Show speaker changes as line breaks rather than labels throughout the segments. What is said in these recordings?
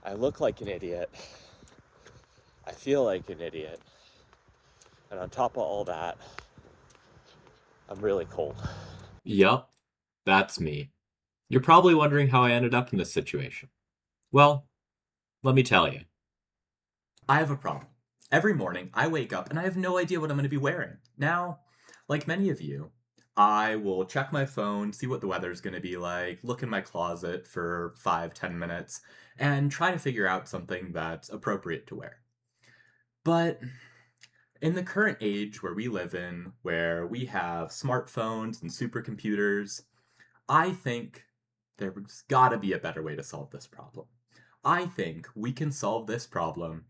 I look like an idiot. I feel like an idiot. And on top of all that, I'm really cold.
Yup, that's me. You're probably wondering how I ended up in this situation. Well, let me tell you. I have a problem. Every morning, I wake up and I have no idea what I'm going to be wearing. Now, like many of you, I will check my phone, see what the weather's going to be like, look in my closet for 5, 10 minutes, and try to figure out something that's appropriate to wear. But in the current age where we live in, where we have smartphones and supercomputers, I think there's gotta be a better way to solve this problem. I think we can solve this problem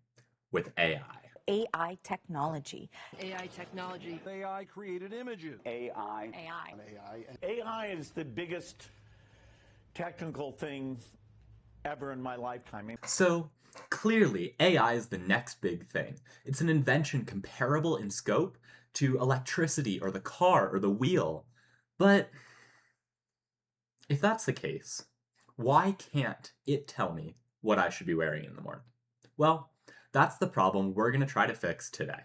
with AI.
AI technology.
AI technology.
AI created images.
AI.
AI.
AI is the biggest technical thing ever in my lifetime.
So, clearly, AI is the next big thing. It's an invention comparable in scope to electricity or the car or the wheel. But if that's the case, why can't it tell me what I should be wearing in the morning? Well, that's the problem we're going to try to fix today.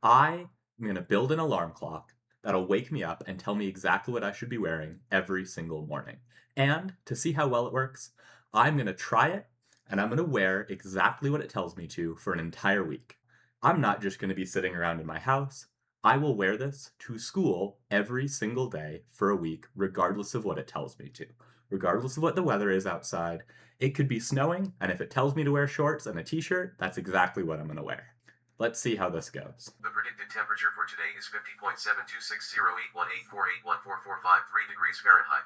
I am going to build an alarm clock that'll wake me up and tell me exactly what I should be wearing every single morning. And to see how well it works, I'm going to try it and I'm going to wear exactly what it tells me to for an entire week. I'm not just going to be sitting around in my house. I will wear this to school every single day for a week, regardless of what it tells me to. Regardless of what the weather is outside, it could be snowing, and if it tells me to wear shorts and a t-shirt, that's exactly what I'm going to wear. Let's see how this goes.
The predicted temperature for today is 50.7260814445 degrees Fahrenheit.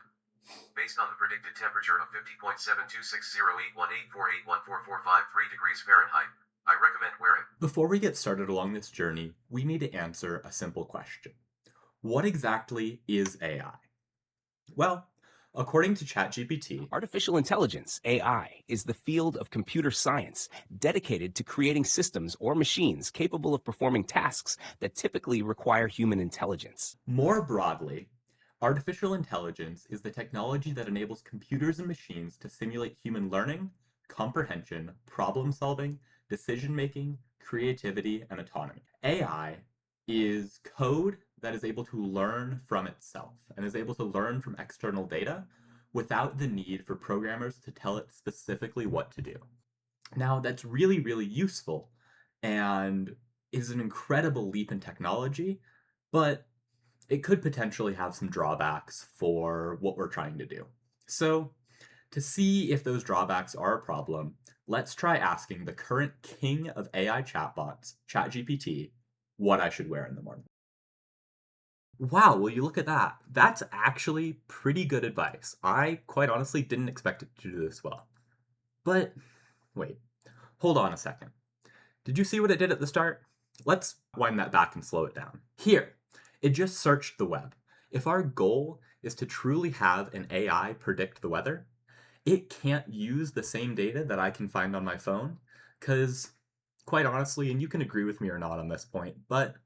Based on the predicted temperature of 50.72608184814453 degrees Fahrenheit, I recommend wearing.
Before we get started along this journey, we need to answer a simple question. What exactly is AI? Well, according to ChatGPT,
Artificial intelligence, AI, is the field of computer science dedicated to creating systems or machines capable of performing tasks that typically require human intelligence.
more broadly, artificial intelligence is the technology that enables computers and machines to simulate human learning, comprehension, problem solving, decision making, creativity, and autonomy. AI is code that is able to learn from itself and is able to learn from external data without the need for programmers to tell it specifically what to do. Now, that's really, really useful and is an incredible leap in technology, but it could potentially have some drawbacks for what we're trying to do. So, to see if those drawbacks are a problem, let's try asking the current king of AI chatbots, ChatGPT, what I should wear in the morning. Wow, will you look at that? That's actually pretty good advice. I quite honestly didn't expect it to do this well. But wait, hold on a second. Did you see what it did at the start? Let's wind that back and slow it down. Here, it just searched the web. If our goal is to truly have an AI predict the weather, it can't use the same data that I can find on my phone, because quite honestly, and you can agree with me or not on this point, but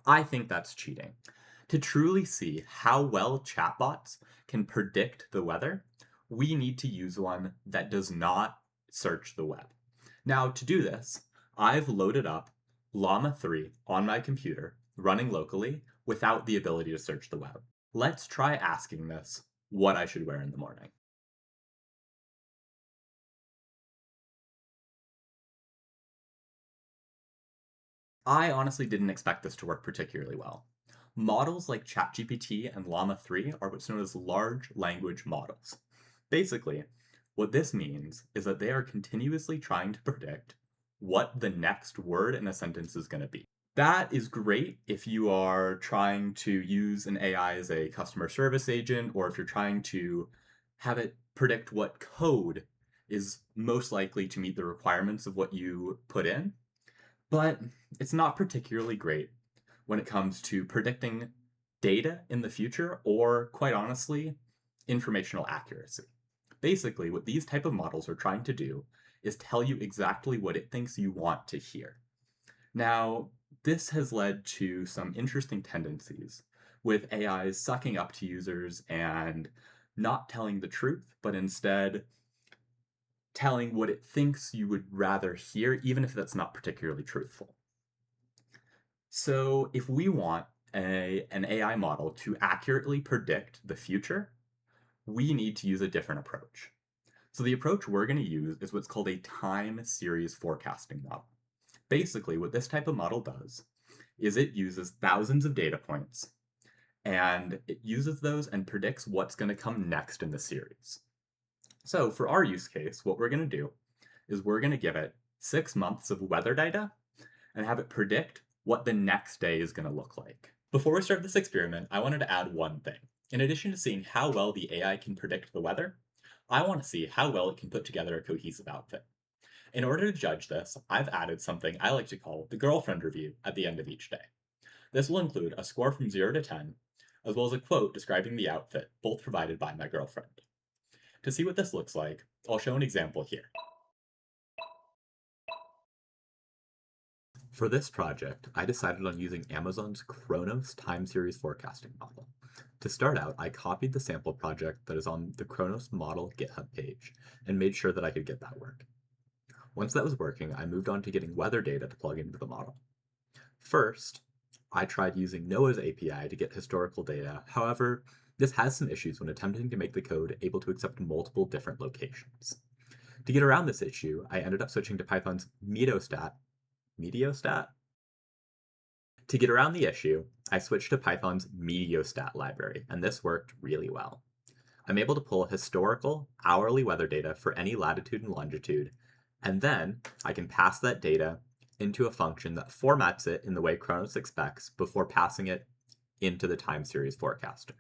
I think that's cheating. To truly see how well chatbots can predict the weather, we need to use one that does not search the web. Now, to do this, I've loaded up Llama 3 on my computer, running locally, without the ability to search the web. Let's try asking this what I should wear in the morning. I honestly didn't expect this to work particularly well. Models like ChatGPT and Llama 3 are what's known as large language models. Basically, what this means is that they are continuously trying to predict what the next word in a sentence is going to be. That is great if you are trying to use an AI as a customer service agent, or if you're trying to have it predict what code is most likely to meet the requirements of what you put in. But it's not particularly great when it comes to predicting data in the future, or quite honestly, informational accuracy. Basically, what these type of models are trying to do is tell you exactly what it thinks you want to hear. Now, this has led to some interesting tendencies, with AIs sucking up to users and not telling the truth, but instead telling what it thinks you would rather hear, even if that's not particularly truthful. So if we want an AI model to accurately predict the future, we need to use a different approach. So the approach we're going to use is what's called a time series forecasting model. Basically, what this type of model does is it uses thousands of data points, and it uses those and predicts what's going to come next in the series. So for our use case, what we're going to do is we're going to give it 6 months of weather data and have it predict what the next day is going to look like. Before we start this experiment, I wanted to add one thing. In addition to seeing how well the AI can predict the weather, I want to see how well it can put together a cohesive outfit. In order to judge this, I've added something I like to call the girlfriend review at the end of each day. This will include a score from 0 to 10, as well as a quote describing the outfit, both provided by my girlfriend. To see what this looks like, I'll show an example here. For this project, I decided on using Amazon's Chronos time series forecasting model. To start out, I copied the sample project that is on the Chronos model GitHub page and made sure that I could get that working. Once that was working, I moved on to getting weather data to plug into the model. First, I tried using Noah's API to get historical data. However, this has some issues when attempting to make the code able to accept multiple different locations. To get around this issue, I ended up switching to Python's Meteostat. To get around the issue, I switched to Python's Meteostat library, and this worked really well. I'm able to pull historical, hourly weather data for any latitude and longitude, and then I can pass that data into a function that formats it in the way Chronos expects before passing it into the time series forecaster.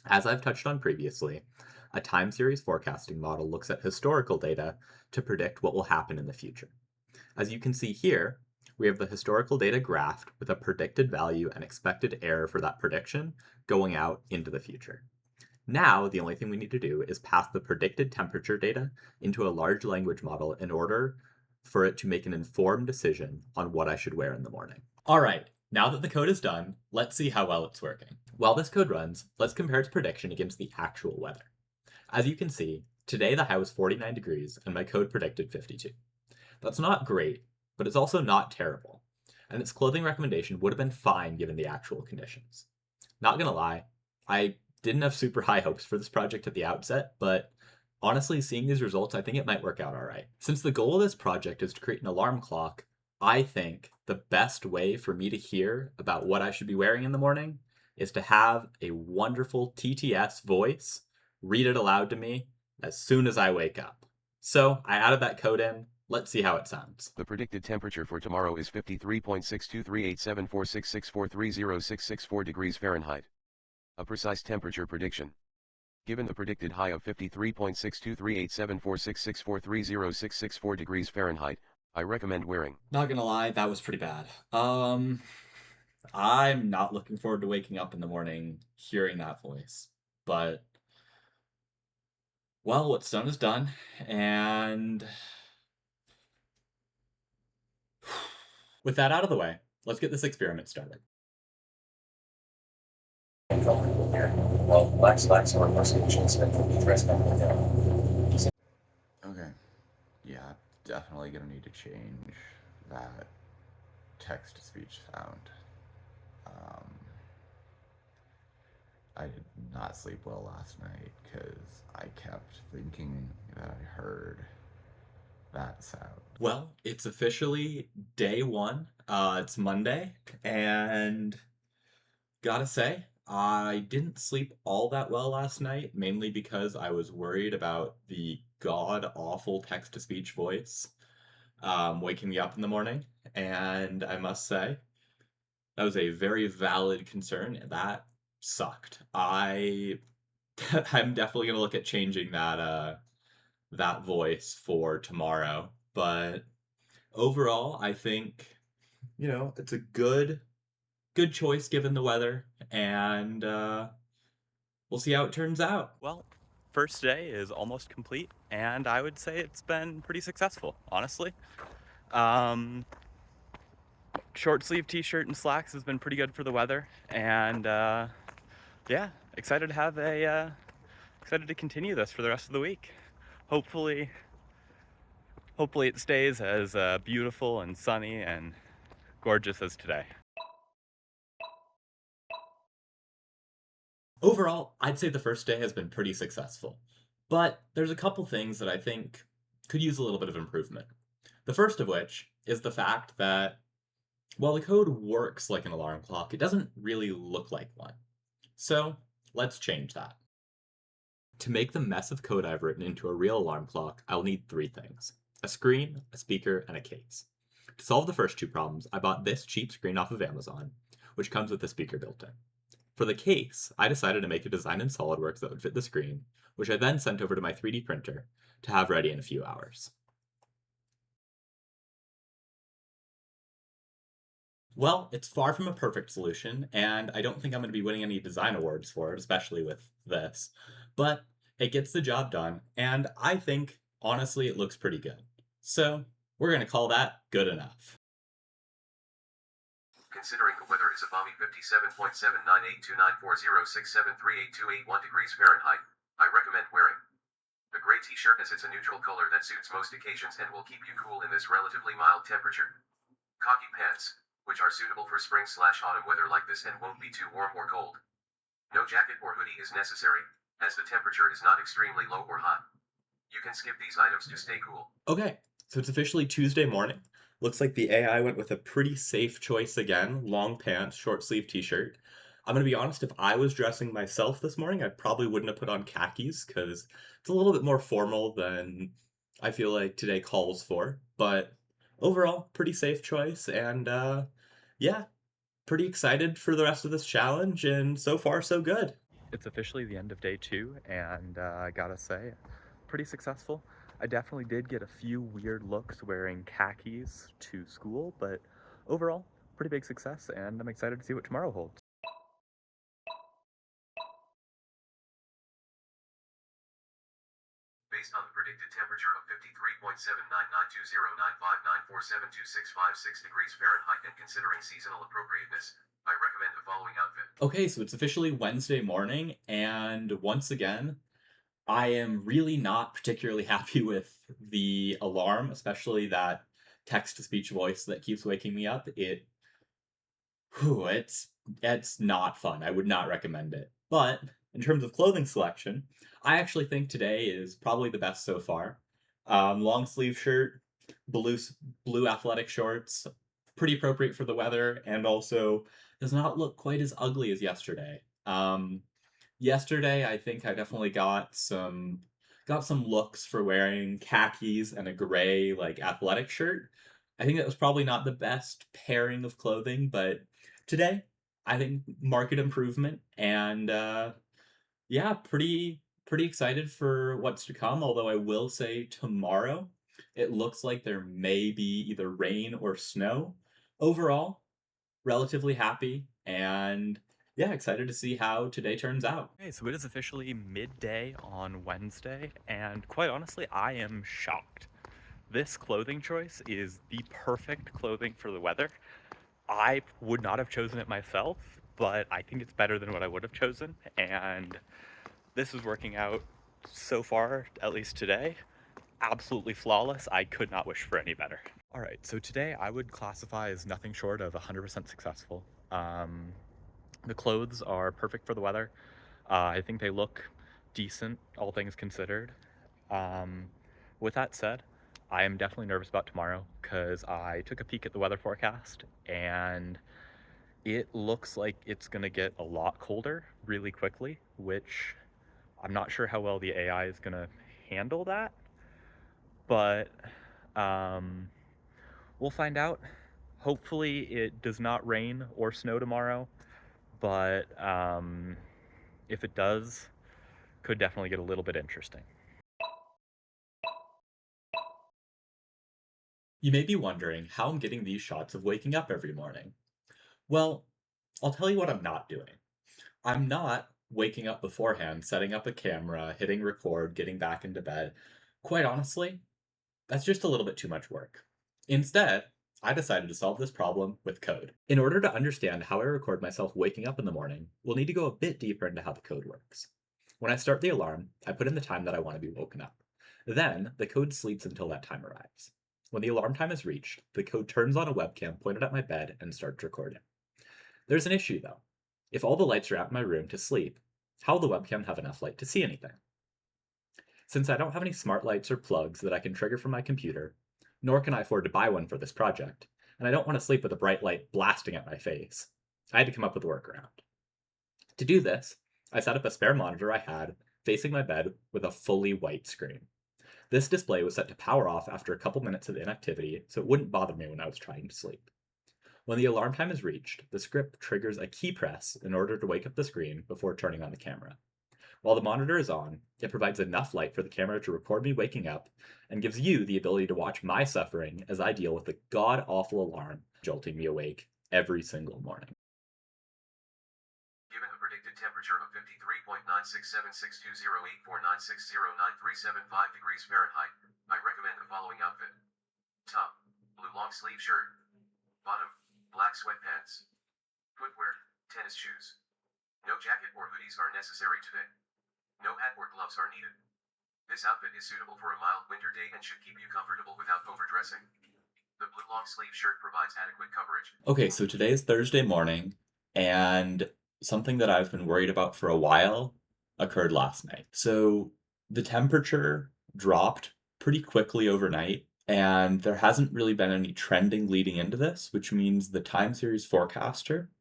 As I've touched on previously, a time series forecasting model looks at historical data to predict what will happen in the future. As you can see here, we have the historical data graphed with a predicted value and expected error for that prediction going out into the future. Now, the only thing we need to do is pass the predicted temperature data into a large language model in order for it to make an informed decision on what I should wear in the morning. All right, now that the code is done, let's see how well it's working. While this code runs, let's compare its prediction against the actual weather. As you can see, today the high was 49 degrees and my code predicted 52. That's not great, but it's also not terrible, and its clothing recommendation would have been fine given the actual conditions. Not gonna lie, I didn't have super high hopes for this project at the outset, but honestly, seeing these results, I think it might work out all right. Since the goal of this project is to create an alarm clock, I think the best way for me to hear about what I should be wearing in the morning is to have a wonderful TTS voice read it aloud to me as soon as I wake up. So I added that code in. Let's see how it sounds.
The predicted temperature for tomorrow is 53.623874664306664 degrees Fahrenheit. A precise temperature prediction. Given the predicted high of 53.623874664306664 degrees Fahrenheit, I recommend wearing.
Not gonna lie, that was pretty bad. I'm not looking forward to waking up in the morning hearing that voice, but well, what's done is done, and with that out of the way, let's get this experiment started.
Okay, yeah, definitely gonna need to change that text-to-speech sound. I did not sleep well last night because I kept thinking that I heard that sound.
Well, it's officially day one. It's Monday, and gotta say, I didn't sleep all that well last night, mainly because I was worried about the god-awful text-to-speech voice waking me up in the morning, and I must say, that was a very valid concern, and that sucked. I'm definitely gonna look at changing that voice for tomorrow, but overall, I think, it's a good choice given the weather, and we'll see how it turns out.
Well, first day is almost complete, and I would say it's been pretty successful, honestly. Short sleeve t-shirt and slacks has been pretty good for the weather, and yeah, excited to continue this for the rest of the week. Hopefully hopefully it stays as beautiful and sunny and gorgeous as today.
Overall, I'd say the first day has been pretty successful, but there's a couple things that I think could use a little bit of improvement. The first of which is the fact that while the code works like an alarm clock, it doesn't really look like one. So let's change that. To make the mess of code I've written into a real alarm clock, I'll need three things: a screen, a speaker, and a case. To solve the first two problems, I bought this cheap screen off of Amazon, which comes with a speaker built in. For the case, I decided to make a design in SolidWorks that would fit the screen, which I then sent over to my 3D printer to have ready in a few hours. Well, it's far from a perfect solution, and I don't think I'm going to be winning any design awards for it, especially with this, but it gets the job done, and I think, honestly, it looks pretty good. So, we're going to call that good enough.
Considering the weather is a balmy 57.79829406738281 degrees Fahrenheit, I recommend wearing a gray t-shirt as it's a neutral color that suits most occasions and will keep you cool in this relatively mild temperature. Khaki pants, which are suitable for spring/autumn weather like this and won't be too warm or cold. No jacket or hoodie is necessary, as the temperature is not extremely low or hot. You can skip these items to stay cool.
Okay, so it's officially Tuesday morning. Looks like the AI went with a pretty safe choice again: long pants, short sleeve t-shirt. I'm gonna be honest, if I was dressing myself this morning, I probably wouldn't have put on khakis because it's a little bit more formal than I feel like today calls for. But overall, pretty safe choice, and yeah, pretty excited for the rest of this challenge, and so far so good.
It's officially the end of day 2, and I gotta say, pretty successful. I definitely did get a few weird looks wearing khakis to school, but overall, pretty big success, and I'm excited to see what tomorrow holds.
Based on the predicted temperature of 53.79920959472656 degrees Fahrenheit and considering seasonal appropriateness, I recommend the following outfit.
Okay, so it's officially Wednesday morning, and once again, I am really not particularly happy with the alarm, especially that text-to-speech voice that keeps waking me up. It's not fun. I would not recommend it. But in terms of clothing selection, I actually think today is probably the best so far. Long sleeve shirt, blue blue athletic shorts, pretty appropriate for the weather, and also does not look quite as ugly as yesterday. Yesterday, I think I definitely got some looks for wearing khakis and a gray like athletic shirt. I think that was probably not the best pairing of clothing, but today I think market improvement, and yeah, pretty excited for what's to come. Although I will say tomorrow it looks like there may be either rain or snow. Overall, relatively happy, and yeah, excited to see how today turns out.
Okay, so it is officially midday on Wednesday, and quite honestly, I am shocked. This clothing choice is the perfect clothing for the weather. I would not have chosen it myself, but I think it's better than what I would have chosen, and this is working out so far, at least today, absolutely flawless. I could not wish for any better. All right, so today I would classify as nothing short of 100% successful. The clothes are perfect for the weather. I think they look decent, all things considered. With that said, I am definitely nervous about tomorrow because I took a peek at the weather forecast and it looks like it's going to get a lot colder really quickly, which I'm not sure how well the AI is going to handle that, but we'll find out. Hopefully it does not rain or snow tomorrow, but if it does, could definitely get a little bit interesting.
You may be wondering how I'm getting these shots of waking up every morning. Well, I'll tell you what I'm not doing. I'm not waking up beforehand, setting up a camera, hitting record, getting back into bed. Quite honestly, that's just a little bit too much work. Instead, I decided to solve this problem with code. In order to understand how I record myself waking up in the morning, we'll need to go a bit deeper into how the code works. When I start the alarm, I put in the time that I want to be woken up. Then, the code sleeps until that time arrives. When the alarm time is reached, the code turns on a webcam pointed at my bed and starts recording. There's an issue, though. If all the lights are out in my room to sleep, how will the webcam have enough light to see anything? Since I don't have any smart lights or plugs that I can trigger from my computer, nor can I afford to buy one for this project, and I don't want to sleep with a bright light blasting at my face, I had to come up with a workaround. To do this, I set up a spare monitor I had facing my bed with a fully white screen. This display was set to power off after a couple minutes of inactivity, so it wouldn't bother me when I was trying to sleep. When the alarm time is reached, the script triggers a key press in order to wake up the screen before turning on the camera. While the monitor is on, it provides enough light for the camera to record me waking up and gives you the ability to watch my suffering as I deal with the god-awful alarm jolting me awake every single morning.
Given a predicted temperature of 53.967620849609375 degrees Fahrenheit, I recommend the following outfit. Top, blue long sleeve shirt. Bottom, black sweatpants. Footwear, tennis shoes. No jacket or hoodies are necessary today. No hat or gloves are needed. This outfit is suitable for a mild winter day and should keep you comfortable without overdressing. The blue long sleeve shirt provides adequate coverage.
Okay, so today is Thursday morning, and something that I've been worried about for a while occurred last night. So the temperature dropped pretty quickly overnight, and there hasn't really been any trending leading into this, which means the time series forecaster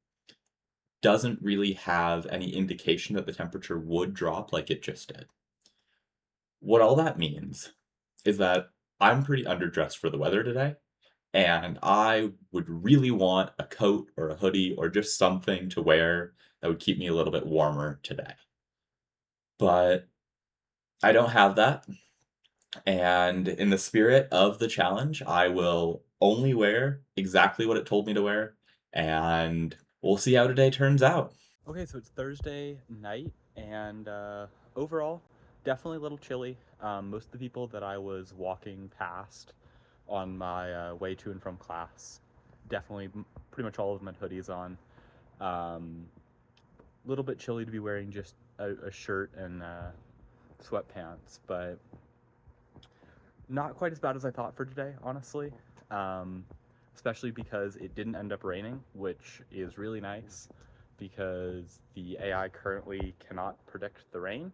doesn't really have any indication that the temperature would drop like it just did. What all that means is that I'm pretty underdressed for the weather today, and I would really want a coat or a hoodie or just something to wear that would keep me a little bit warmer today. But I don't have that, and in the spirit of the challenge, I will only wear exactly what it told me to wear, and we'll see how today turns out. Okay, so it's Thursday night, and overall, definitely a little chilly. Most of the people that I was walking past on my way to and from class, definitely pretty much all of them had hoodies on. A little bit chilly to be wearing just a shirt and sweatpants, but not quite as bad as I thought for today, honestly. Especially because it didn't end up raining, which is really nice because the AI currently cannot predict the rain.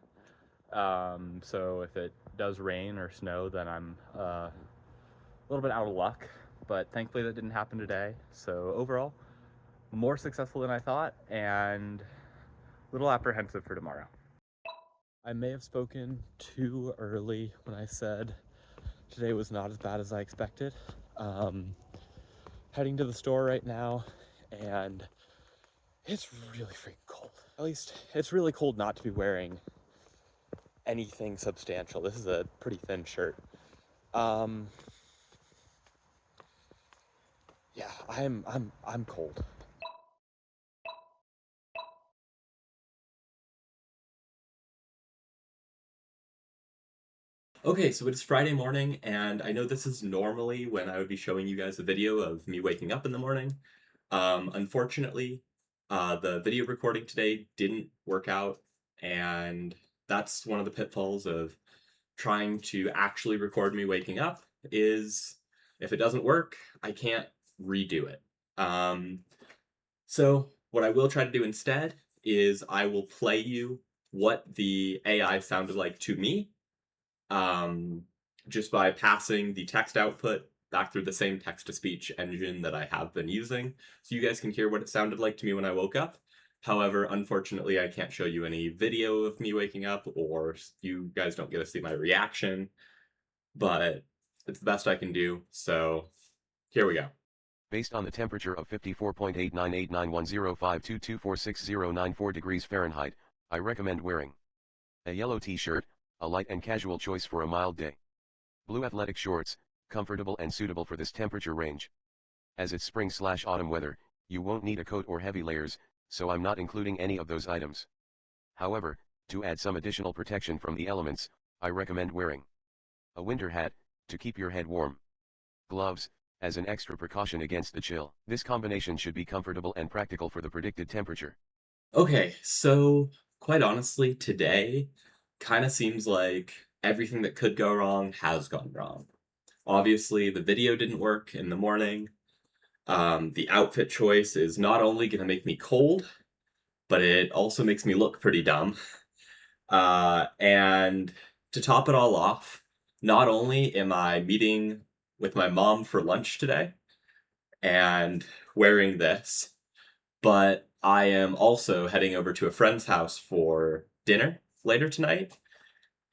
So if it does rain or snow, then I'm a little bit out of luck, but thankfully that didn't happen today. So overall, more successful than I thought and a little apprehensive for tomorrow. I may have spoken too early when I said today was not as bad as I expected. Heading to the store right now, and it's really freaking cold. At least it's really cold not to be wearing anything substantial. This is a pretty thin shirt. Yeah, I'm cold. Okay, so it's Friday morning, and I know this is normally when I would be showing you guys a video of me waking up in the morning. Unfortunately, the video recording today didn't work out, and that's one of the pitfalls of trying to actually record me waking up, is if it doesn't work, I can't redo it. So what I will try to do instead is I will play you what the AI sounded like to me, just by passing the text output back through the same text-to-speech engine that I have been using, so you guys can hear what it sounded like to me when I woke up. However, unfortunately, I can't show you any video of me waking up, or you guys don't get to see my reaction, but it's the best I can do, so here we go.
Based on the temperature of 54.89891052246094 degrees Fahrenheit, I recommend wearing a yellow t-shirt, a light and casual choice for a mild day. Blue athletic shorts, comfortable and suitable for this temperature range. As it's spring/autumn weather, you won't need a coat or heavy layers, so I'm not including any of those items. However, to add some additional protection from the elements, I recommend wearing a winter hat, to keep your head warm. Gloves, as an extra precaution against the chill. This combination should be comfortable and practical for the predicted temperature.
Okay, so quite honestly, today kind of seems like everything that could go wrong has gone wrong. Obviously, the video didn't work in the morning. The outfit choice is not only going to make me cold, but it also makes me look pretty dumb. And to top it all off, not only am I meeting with my mom for lunch today and wearing this, but I am also heading over to a friend's house for dinner later tonight.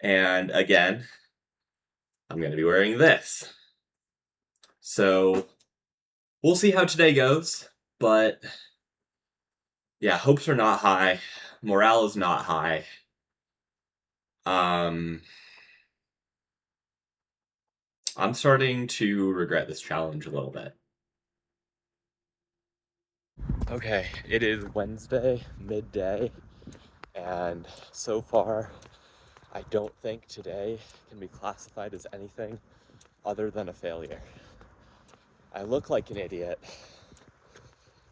And again, I'm going to be wearing this. So we'll see how today goes, but yeah, hopes are not high. Morale is not high. I'm starting to regret this challenge a little bit.
Okay, it is Wednesday, midday, and so far, I don't think today can be classified as anything other than a failure. I look like an idiot.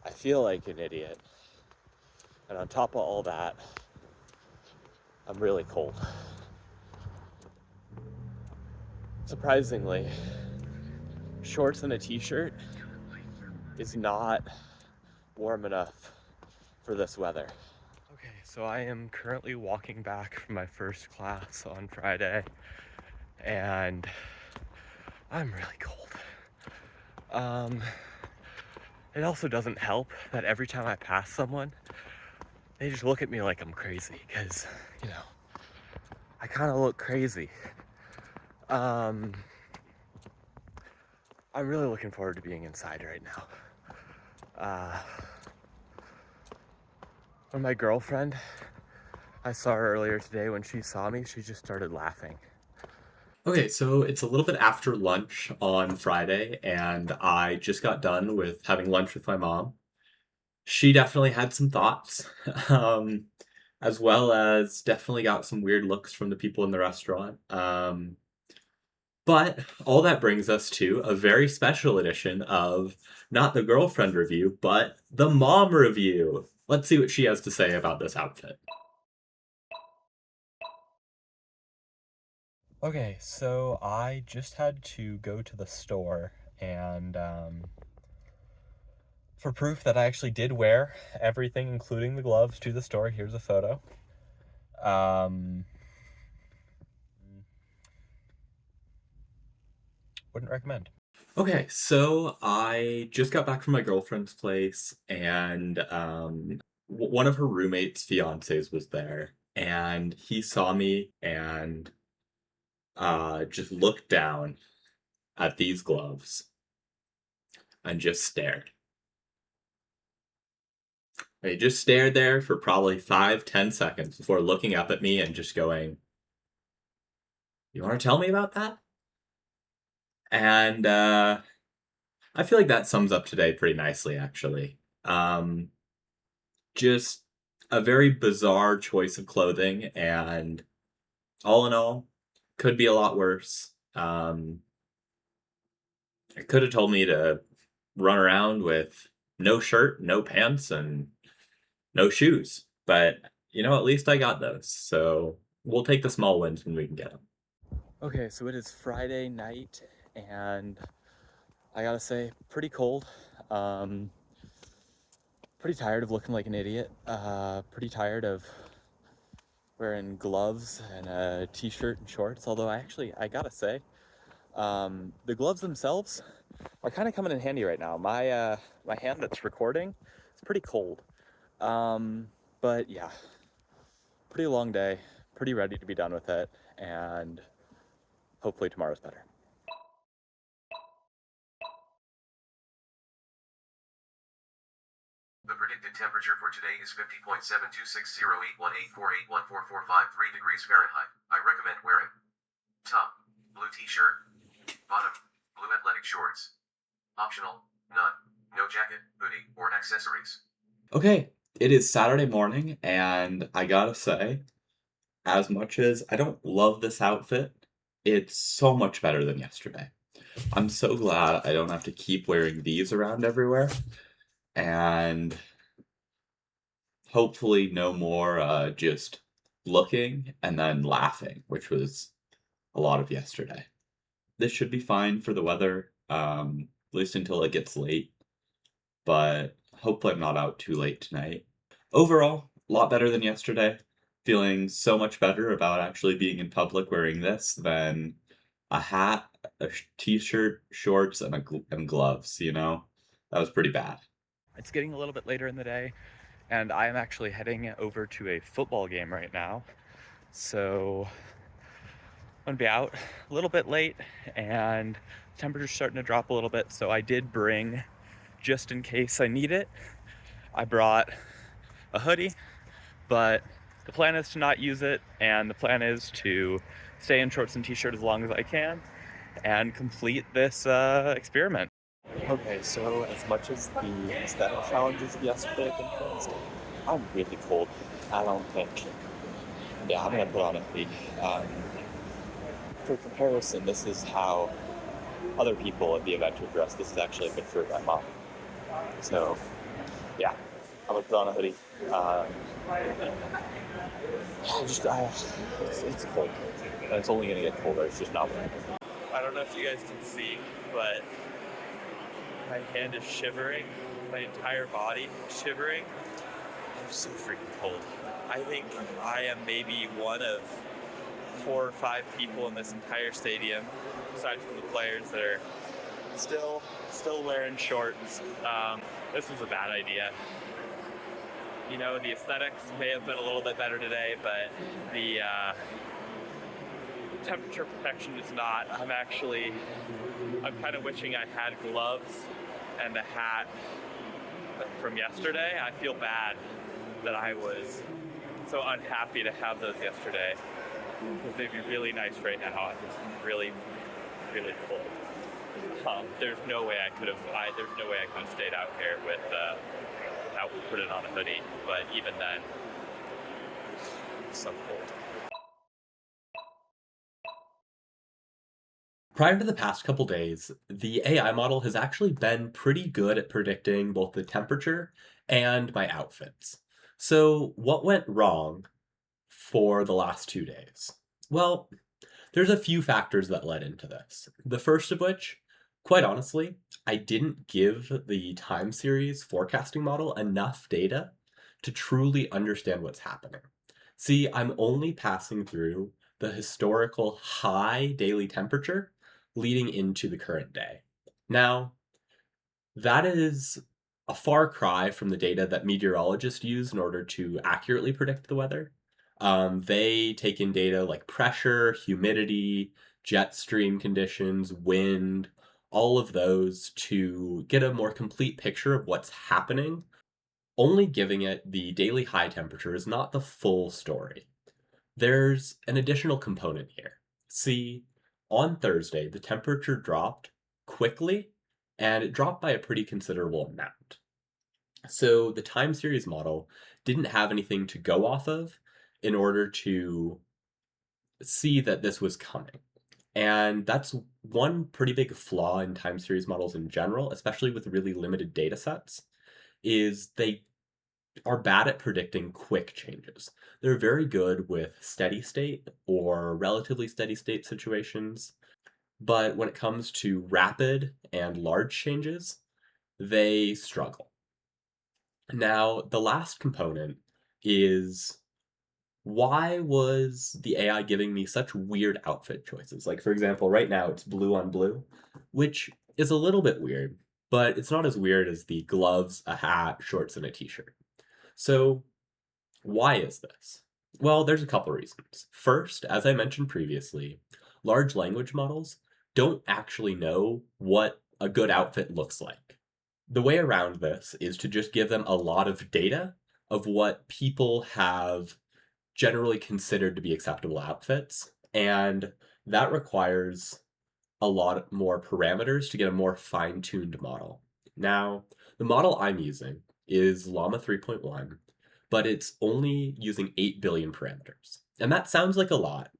I feel like an idiot. And on top of all that, I'm really cold. Surprisingly, shorts and a t-shirt is not warm enough for this weather. Okay, so I am currently walking back from my first class on Friday, and I'm really cold. It also doesn't help that every time I pass someone, they just look at me like I'm crazy, because, you know, I kind of look crazy. I'm really looking forward to being inside right now. When my girlfriend, I saw her earlier today, when she saw me, she just started laughing.
Okay, so it's a little bit after lunch on Friday, and I just got done with having lunch with my mom. She definitely had some thoughts, as well as definitely got some weird looks from the people in the restaurant. But all that brings us to a very special edition of not the girlfriend review, but the mom review. Let's see what she has to say about this outfit. Okay, so I just had to go to the store and for proof that I actually did wear everything, including the gloves, to the store, here's a photo. Wouldn't recommend. Okay, so I just got back from my girlfriend's place, and one of her roommate's fiancés was there, and he saw me and just looked down at these gloves and just stared. And he just stared there for probably 5-10 seconds before looking up at me and just going, "You want to tell me about that?" And I feel like that sums up today pretty nicely, actually. Just a very bizarre choice of clothing, and all in all, could be a lot worse. It could have told me to run around with no shirt, no pants, and no shoes. But, you know, at least I got those. So we'll take the small wins when we can get them. Okay, so it is Friday night, and I gotta say, pretty cold. Pretty tired of looking like an idiot. Pretty tired of wearing gloves and a t-shirt and shorts. Although I gotta say, the gloves themselves are kind of coming in handy right now. My hand that's recording is pretty cold. But yeah, pretty long day. Pretty ready to be done with it, and hopefully tomorrow's better.
The predicted temperature for today is 50.72608184814453 degrees Fahrenheit. I recommend wearing top, blue t-shirt, bottom, blue athletic shorts. Optional, none, no jacket, hoodie, or accessories.
Okay, it is Saturday morning, and I gotta say, as much as I don't love this outfit, it's so much better than yesterday. I'm so glad I don't have to keep wearing these around everywhere, and hopefully no more just looking and then laughing, which was a lot of yesterday. This should be fine for the weather, at least until it gets late, but hopefully I'm not out too late tonight. Overall, a lot better than yesterday. Feeling so much better about actually being in public wearing this than a hat, a t-shirt, shorts, and gloves, you know? That was pretty bad.
It's getting a little bit later in the day, and I am actually heading over to a football game right now. So I'm gonna be out a little bit late, and the temperature's starting to drop a little bit, so I did bring, just in case I need it, I brought a hoodie, but the plan is to not use it, and the plan is to stay in shorts and t-shirt as long as I can and complete this experiment. Okay, so as much as the aesthetic challenges of yesterday have been fixed, I'm really cold. I don't think. Yeah, I'm gonna put on a hoodie. For comparison, this is how other people at the event are dressed. This is actually a picture of my mom. So, yeah, I'm gonna put on a hoodie. It's cold. And it's only gonna get colder. It's just not warm. I don't know if you guys can see, but my hand is shivering. My entire body is shivering. I'm so freaking cold. I think I am maybe one of 4 or 5 people in this entire stadium, aside from the players, that are still wearing shorts. This was a bad idea. You know, the aesthetics may have been a little bit better today, but the temperature protection is not. I'm kind of wishing I had gloves and a hat from yesterday. I feel bad that I was so unhappy to have those yesterday, because they'd be really nice right now. It's really, really cold. There's no way I could have stayed out here without putting on a hoodie. But even then, it's so cold.
Prior to the past couple days, the AI model has actually been pretty good at predicting both the temperature and my outfits. So, what went wrong for the last 2 days? Well, there's a few factors that led into this. The first of which, quite honestly, I didn't give the time series forecasting model enough data to truly understand what's happening. See, I'm only passing through the historical high daily temperature leading into the current day. Now, that is a far cry from the data that meteorologists use in order to accurately predict the weather. They take in data like pressure, humidity, jet stream conditions, wind, all of those to get a more complete picture of what's happening. Only giving it the daily high temperature is not the full story. There's an additional component here. See, on Thursday, the temperature dropped quickly, and it dropped by a pretty considerable amount. So the time series model didn't have anything to go off of in order to see that this was coming. And that's one pretty big flaw in time series models in general, especially with really limited data sets, is they are bad at predicting quick changes. They're very good with steady state or relatively steady state situations, but when it comes to rapid and large changes, they struggle. Now, the last component is, why was the AI giving me such weird outfit choices? Like, for example, right now it's blue on blue, which is a little bit weird, but it's not as weird as the gloves, a hat, shorts, and a t-shirt. So, why is this? Well, there's a couple reasons. First, as I mentioned previously, large language models don't actually know what a good outfit looks like. The way around this is to just give them a lot of data of what people have generally considered to be acceptable outfits, and that requires a lot more parameters to get a more fine-tuned model. Now, the model I'm using is Llama 3.1, but it's only using 8 billion parameters. And that sounds like a lot,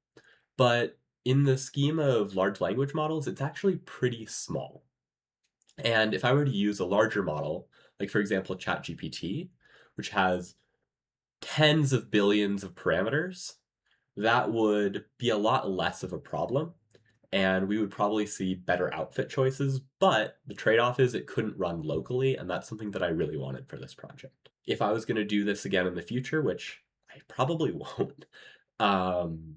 but in the scheme of large language models, it's actually pretty small. And if I were to use a larger model, like for example ChatGPT, which has tens of billions of parameters, that would be a lot less of a problem, and we would probably see better outfit choices, but the trade-off is it couldn't run locally, and that's something that I really wanted for this project. If I was gonna do this again in the future, which I probably won't, um,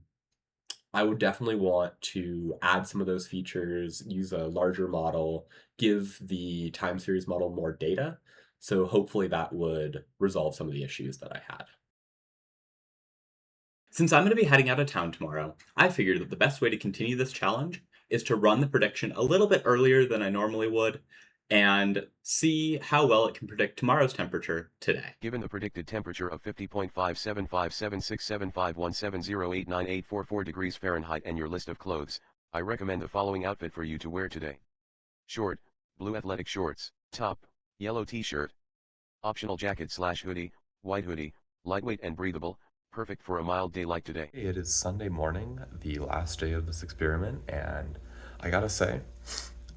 I would definitely want to add some of those features, use a larger model, give the time series model more data, so hopefully that would resolve some of the issues that I had. Since I'm going to be heading out of town tomorrow, I figured that the best way to continue this challenge is to run the prediction a little bit earlier than I normally would and see how well it can predict tomorrow's temperature today.
Given the predicted temperature of 50.5757675170898844 degrees Fahrenheit and your list of clothes, I recommend the following outfit for you to wear today. Short, blue athletic shorts, top, yellow t-shirt, optional jacket/hoodie, white hoodie, lightweight and breathable, perfect for a mild day like today.
It is Sunday morning, the last day of this experiment, and I gotta say,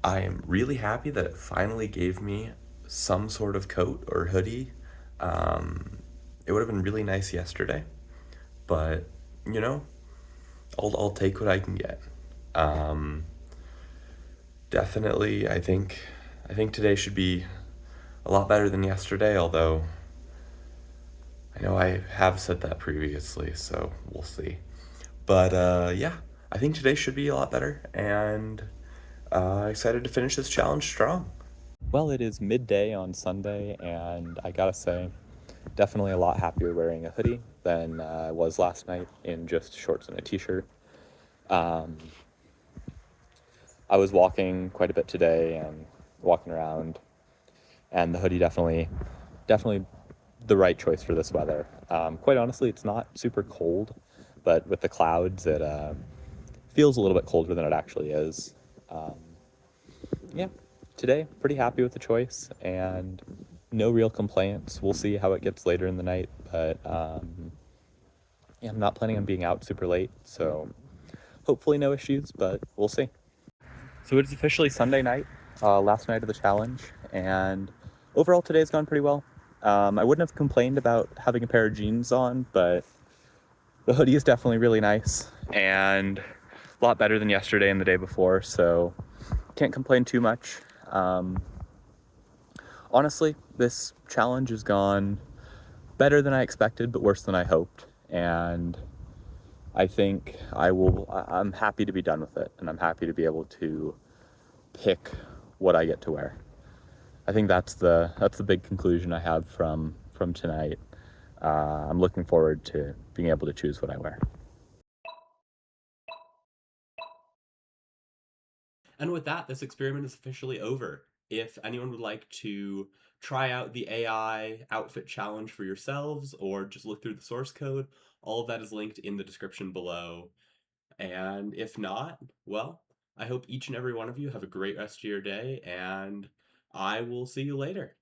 I am really happy that it finally gave me some sort of coat or hoodie. It would have been really nice yesterday, but you know, I'll take what I can get. Um, Definitely, I think today should be a lot better than yesterday, although I know I have said that previously, so we'll see. But yeah, I think today should be a lot better, and excited to finish this challenge strong.
Well, it is midday on Sunday, and I gotta say, definitely a lot happier wearing a hoodie than I was last night in just shorts and a t-shirt. Um, I was walking quite a bit today and walking around, and the hoodie definitely the right choice for this weather. Quite honestly, it's not super cold, but with the clouds, it feels a little bit colder than it actually is. Um, yeah, today, pretty happy with the choice and no real complaints. We'll see how it gets later in the night, but yeah, I'm not planning on being out super late, so hopefully no issues, but we'll see. So it is officially Sunday night, last night of the challenge, and overall today's gone pretty well. I wouldn't have complained about having a pair of jeans on, but the hoodie is definitely really nice and a lot better than yesterday and the day before, so can't complain too much. Honestly, this challenge has gone better than I expected, but worse than I hoped, and I think I'm happy to be done with it, and I'm happy to be able to pick what I get to wear. I think that's the big conclusion I have from tonight. I'm looking forward to being able to choose what I wear.
And with that, this experiment is officially over. If anyone would like to try out the AI outfit challenge for yourselves or just look through the source code, all of that is linked in the description below. And if not, well, I hope each and every one of you have a great rest of your day, and I will see you later.